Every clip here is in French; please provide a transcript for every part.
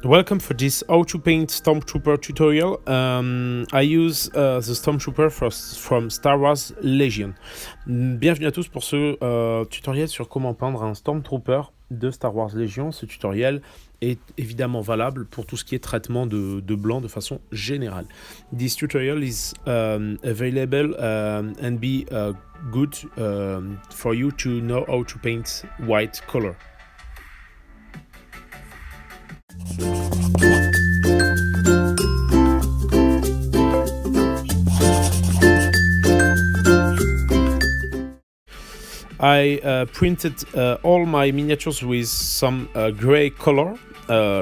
Welcome for this how to paint Stormtrooper tutorial. I use the Stormtrooper from Star Wars Legion. Bienvenue à tous pour ce tutoriel sur comment peindre un Stormtrooper de Star Wars Legion. Ce tutoriel est évidemment valable pour tout ce qui est traitement de blanc de façon générale. This tutorial is available and be good for you to know how to paint white color. I printed all my miniatures with some gray color,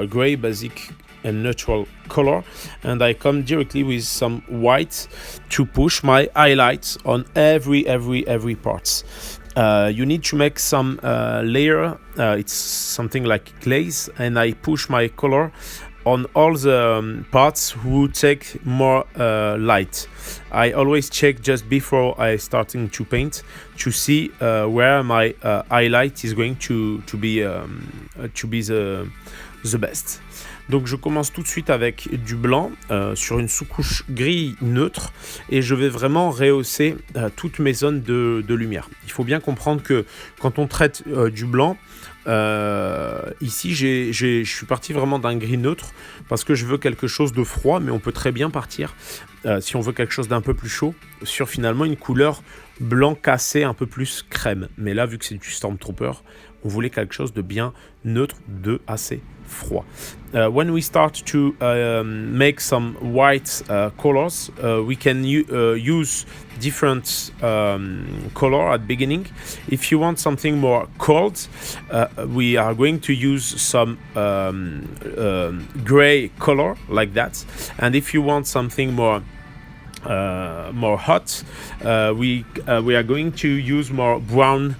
gray basic and neutral color, and I come directly with some white to push my highlights on every parts. You need to make some layer, it's something like glaze, and I push my color on all the parts who take more light. I always check just before I starting to paint to see where my highlight is going to be the best. Donc je commence tout de suite avec du blanc sur une sous-couche gris neutre et je vais vraiment rehausser toutes mes zones de lumière. Il faut bien comprendre que quand on traite du blanc, ici je suis parti vraiment d'un gris neutre parce que je veux quelque chose de froid, mais on peut très bien partir si on veut quelque chose d'un peu plus chaud sur finalement une couleur blanc cassé un peu plus crème. Mais là, vu que c'est du Stormtrooper, on voulait quelque chose de bien neutre, de assez froid. When we start to make some white colors, we can use different color at beginning. If you want something more cold, we are going to use some gray color like that. And if you want something more hot, we are going to use more brown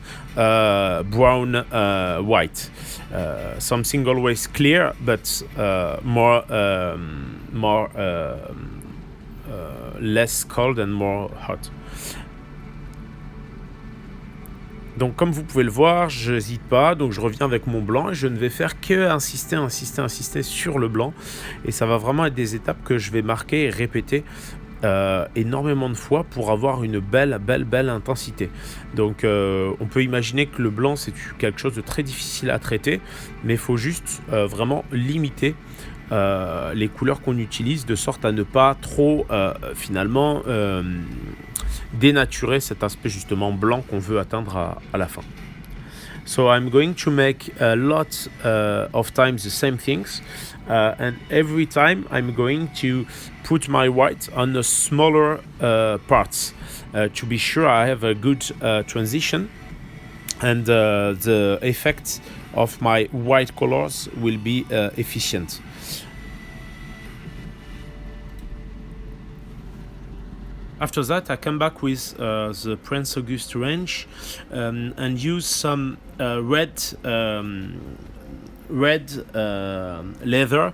white, something always clear but less cold and more hot. Donc comme vous pouvez le voir, je n'hésite pas, donc je reviens avec mon blanc et je ne vais faire que insister sur le blanc, et ça va vraiment être des étapes que je vais marquer et répéter énormément de fois pour avoir une belle intensité. Donc on peut imaginer que le blanc c'est quelque chose de très difficile à traiter, mais il faut juste vraiment limiter les couleurs qu'on utilise de sorte à ne pas trop finalement dénaturer cet aspect justement blanc qu'on veut atteindre à la fin. So I'm going to make a lot of times the same things, and every time I'm going to put my white on the smaller parts to be sure I have a good transition, and the effect of my white colors will be efficient. After that, I come back with the Prince August range and use some red leather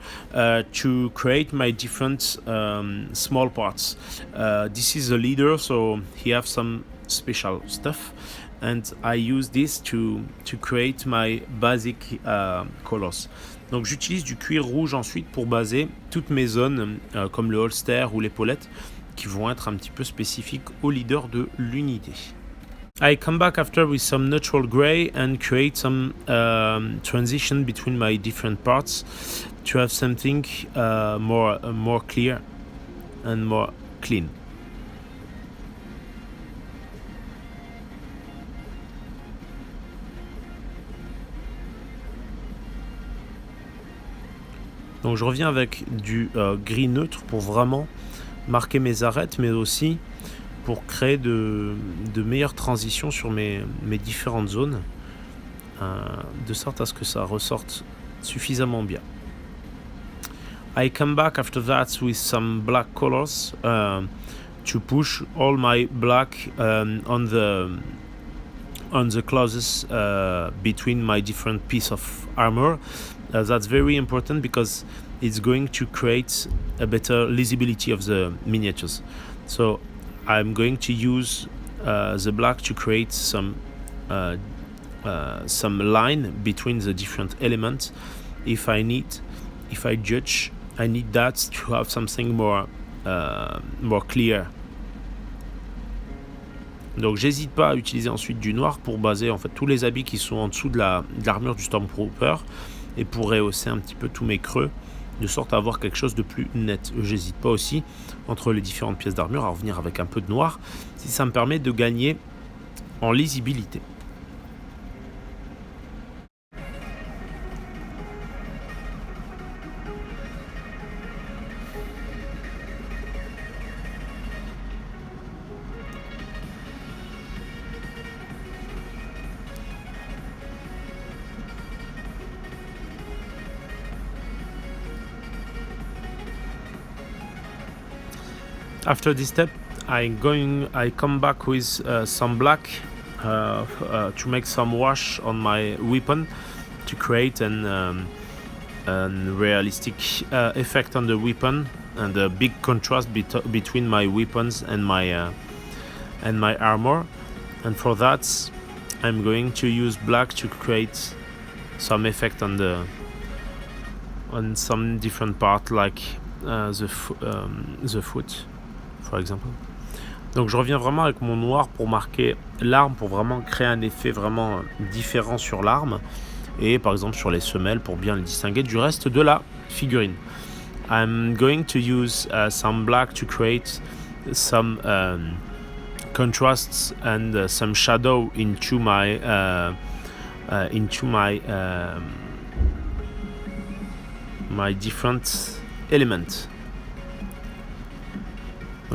to create my different small parts. This is a leader, so he have some special stuff, and I use this to create my basic colors. Donc j'utilise du cuir rouge ensuite pour baser toutes mes zones comme le holster ou l'épaulette, qui vont être un petit peu spécifiques au leader de l'unité. I come back after with some neutral gray and create some transition between my different parts to have something more clear and more clean. Donc je reviens avec du gris neutre pour vraiment marquer mes arêtes, mais aussi pour créer de meilleures transitions sur mes différentes zones, de sorte à ce que ça ressorte suffisamment bien. I come back after that with some black colors to push all my black on the closes between my different piece of armor. That's very important because it's going to create a better visibility of the miniatures. So I'm going to use the black to create some line between the different elements if I need, if I judge, I need that to have something more clear. Donc j'hésite pas à utiliser ensuite du noir pour baser en fait tous les habits qui sont en dessous de l'armure du Stormtrooper et pour rehausser un petit peu tous mes creux de sorte à avoir quelque chose de plus net. J'hésite pas aussi entre les différentes pièces d'armure à revenir avec un peu de noir si ça me permet de gagner en lisibilité. After this step, I come back with some black to make some wash on my weapon to create an realistic effect on the weapon and a big contrast between my weapons and my armor. And for that, I'm going to use black to create some effect on some different part, like the foot. For example. Donc je reviens vraiment avec mon noir pour marquer l'arme, pour vraiment créer un effet vraiment différent sur l'arme et par exemple sur les semelles pour bien le distinguer du reste de la figurine. I'm going to use some black to create some contrasts and some shadow into my my different elements.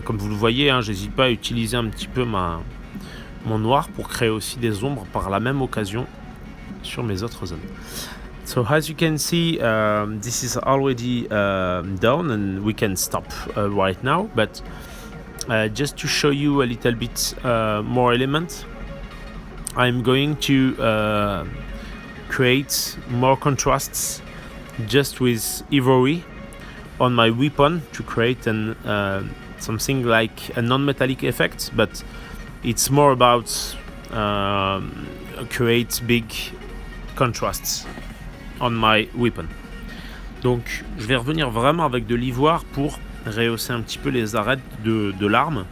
Comme vous le voyez, j'hésite pas à utiliser un petit peu mon noir pour créer aussi des ombres par la même occasion sur mes autres zones. So as you can see, this is already done and we can stop right now. But just to show you a little bit more elements, I'm going to create more contrasts just with ivory on my weapon to create something like a non-metallic effect, but it's more about create big contrasts on my weapon. Donc je vais revenir vraiment avec de l'ivoire pour rehausser un petit peu les arêtes de l'arme,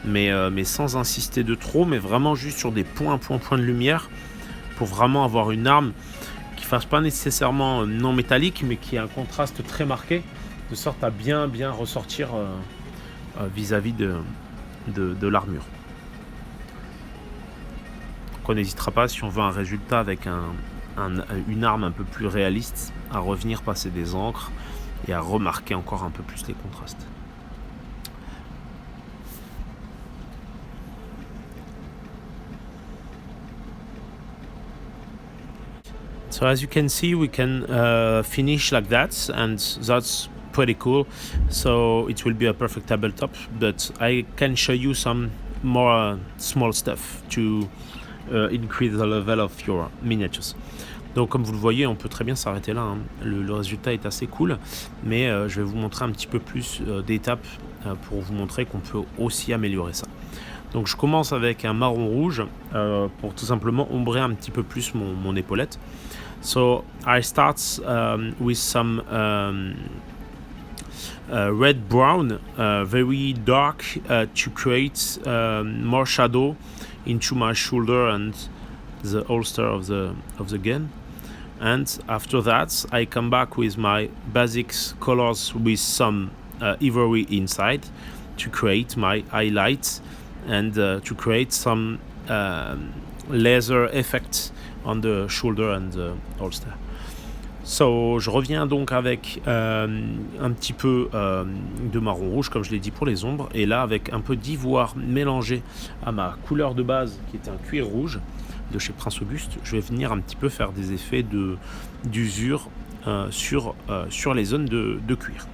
mais sans insister de trop, mais vraiment juste sur des points de lumière pour vraiment avoir une arme qui fasse pas nécessairement non métallique, mais qui ait un contraste très marqué, de sorte à bien ressortir vis-à-vis de l'armure. Donc on n'hésitera pas, si on veut un résultat avec une arme un peu plus réaliste, à revenir passer des encres et à remarquer encore un peu plus les contrastes. So as you can see, we can finish like that, and that's pretty cool. So it will be a perfect tabletop, but I can show you some more small stuff to increase the level of your miniatures. Donc comme vous le voyez, on peut très bien s'arrêter là, le résultat est assez cool, mais je vais vous montrer un petit peu plus d'étapes pour vous montrer qu'on peut aussi améliorer ça. Donc je commence avec un marron rouge pour tout simplement ombrer un petit peu plus mon épaulette. So I start with some red brown, very dark, to create more shadow into my shoulder and the holster of the gun. And after that, I come back with my basics colors with some ivory inside to create my highlights and to create some laser effect on the shoulder and the holster. So, je reviens donc avec un petit peu de marron rouge, comme je l'ai dit pour les ombres, et là avec un peu d'ivoire mélangé à ma couleur de base qui est un cuir rouge de chez Prince Auguste, je vais venir un petit peu faire des effets d'usure sur les zones de cuir.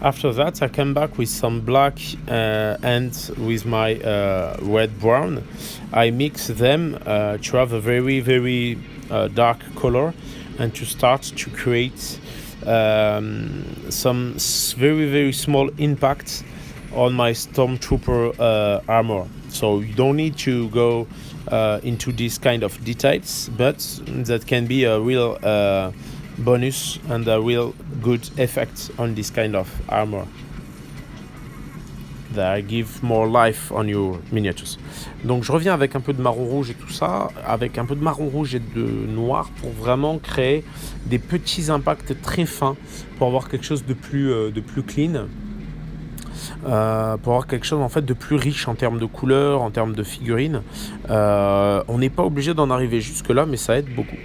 After that, I come back with some black and with my red brown. I mix them to have a very, very dark color and to start to create some very, very small impact on my Stormtrooper armor. So you don't need to go into these kind of details, but that can be a real bonus and a real good effect on this kind of armor that give more life on your miniatures. Donc je reviens avec un peu de marron rouge et tout ça, avec un peu de marron rouge et de noir pour vraiment créer des petits impacts très fins pour avoir quelque chose de plus clean. Pour avoir quelque chose en fait de plus riche en termes de couleurs, en termes de figurines. On n'est pas obligé d'en arriver jusque là, mais ça aide beaucoup.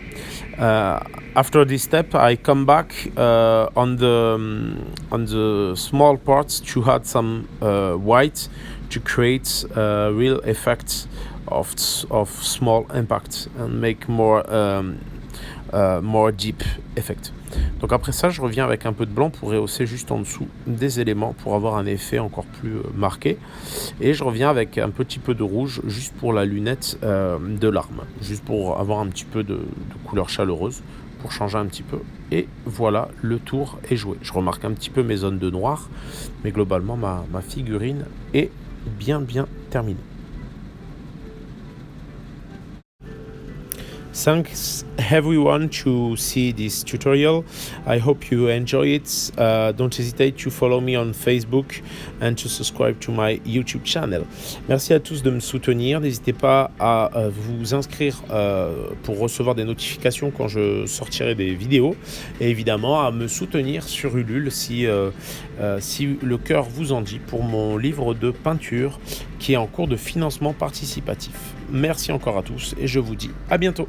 After this step, I come back on the small parts to add some white to create a real effect of small impact and make more deep effect. Donc après ça, je reviens avec un peu de blanc pour rehausser juste en dessous des éléments pour avoir un effet encore plus marqué. Et je reviens avec un petit peu de rouge juste pour la lunette de l'arme, juste pour avoir un petit peu de couleur chaleureuse, pour changer un petit peu. Et voilà, le tour est joué. Je remarque un petit peu mes zones de noir, mais globalement, ma figurine est bien terminée. Thanks everyone to see this tutorial. I hope you enjoy it. Don't hesitate to follow me on Facebook and to subscribe to my YouTube channel. Merci à tous de me soutenir. N'hésitez pas à vous inscrire pour recevoir des notifications quand je sortirai des vidéos. Et évidemment à me soutenir sur Ulule si le cœur vous en dit pour mon livre de peinture qui est en cours de financement participatif. Merci encore à tous et je vous dis à bientôt.